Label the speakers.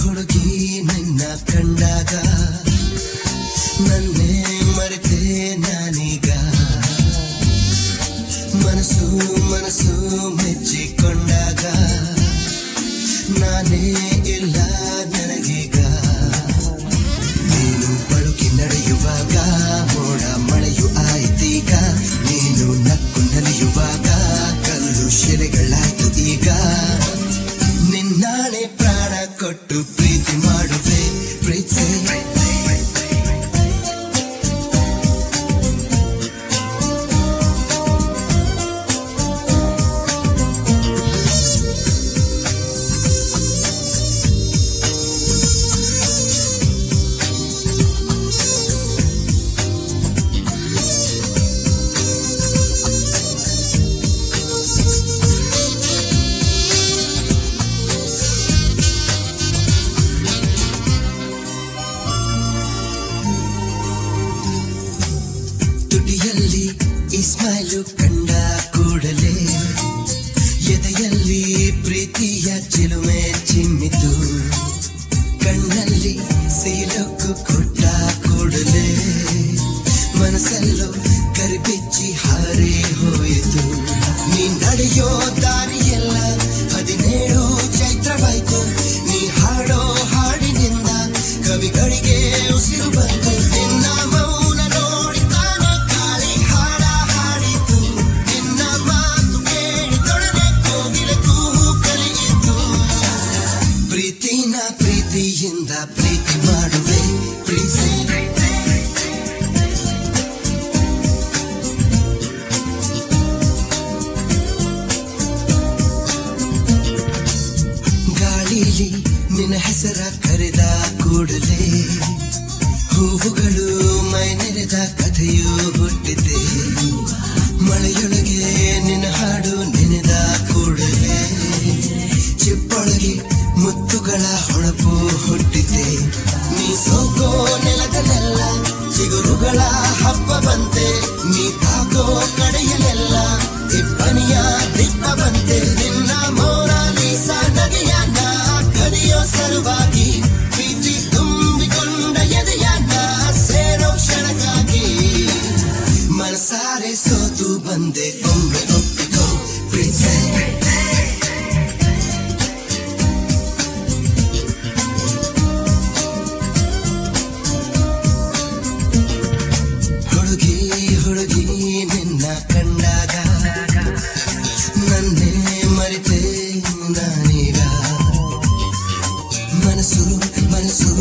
Speaker 1: ಹುಡುಗಿ ನಿನ್ನ ಕಂಡಾಗ ನನ್ನೇ ಮರೆತೆ ನಾನೀಗ ಮನಸ್ಸು ಮನಸ್ಸು ಮೆಚ್ಚಿಕೊಂಡಾಗ ನಾನೇ ಇಲ್ಲ ನನಗೀಗ ನೀನು ಬಳುಕಿ ನಡೆಯುವಾಗ ಮೋಡ ಮಳೆಯು ಆಯ್ತೀಗ ನೀನು ನಕ್ಕು ನಲಿಯುವಾಗ ಕಲ್ಲು ಶಿಲೆಗಳಾಯ್ತು ಈಗ ನಿನ್ನಾಳೆ ಪ್ರಾಣ ಕೊಟ್ಟು ಪ್ರೀತಿ ಮಾಡುವೆ ಪ್ರೀತಿ ಸ್ಮೈಲು ಕಂಡ ಕೂಡಲೇ ಎದೆಯಲ್ಲಿ ಪ್ರೀತಿಯ ಚಿಲುಮೆ ಚಿಮ್ಮಿತು ಕಣ್ಣಲ್ಲಿ ಸೀಲೊಕ್ಕು ಕೊಟ್ಟ ಕೂಡಲೇ ಮನಸ್ಸಲ್ಲೂ ಕರಿಬಿಚ್ಚಿ ಹಾರಿ ಹೋಯಿತು ನೀ ನಡೆಯೋ ದಾರಿಯೆಲ್ಲ 17 ಚೈತ್ರವಾಯ್ತು ನೀ ಹಾಡೋ ಹಾಡಿನಿಂದ ಕವಿಗಳಿಗೆ ಉಸಿರು ಬಂತು ನಿನ್ನ ಮೌನ ನೋಡಿ ತಾನೇ ಗಾಳಿ ಹಾಡ ಹಾಡಿತು ನಿನ್ನ ಮಾತು ಕೇಳಿ ತೊಡನೆ ಕೋಗಿಲೆ ಕೂಗು ಕಲಿಯಿತು ಪ್ರೀತಿನ ಪ್ರೀತಿಯಿಂದ ಪ್ರೀತಿ ಮಾಡುವೆ ಪ್ರೀತಿ ಗಾಳಿಲಿ ನಿನ್ನ ಹೆಸರ ಕರೆದ ಕೂಡಲೇ ಹೂವುಗಳು ಮೈ ನೆರೆದ ಕಥೆಯು ಹುಟ್ಟಿದೆ ಮಳೆಯೊಳಗೆ ನಿನ್ನ ಹಾಡು ನೆನೆದ ಕೂಡಲೇ ಚಿಪ್ಪೊಳಗೆ ಮುತ್ತುಗಳ ಹೊಳಪು ಹುಟ್ಟಿದೆ ನೀ ಸೋಕೋ ನೆಲದಲ್ಲೆಲ್ಲ ಚಿಗುರುಗಳ ಹಬ್ಬ ಬಂತೆ ನೀ ತಾಕೋ ಕಡೆಯಲೆಲ್ಲ ಇಬ್ಬನಿಯ ದಿಬ್ಬ ಬಂತೆ ನಿನ್ನ ಮೋನಾಲಿಸ ನಗೆಯ ನಾ ಕದಿಯೋ ಸಲುವಾಗಿ ಪ್ರೀತಿ ತುಂಬಿಕೊಂಡ ಎದೆಯ ನಾ ಸೇರೋ ಕ್ಷಣಕ್ಕಾಗಿ ಮನಸಾರೆ ಸೋತು ಬಂದೆ ಒಮ್ಮೆ ಒಪ್ಪಿಕೋ ಪ್ರೀತಿ ಹುಡುಗಿ ಹುಡುಗಿ ನಿನ್ನ ಕಂಡಾಗ ನನ್ನೇ ಮರೆತೆ ನಾನೀಗ ಮನಸ್ಸು ಮನಸ್ಸು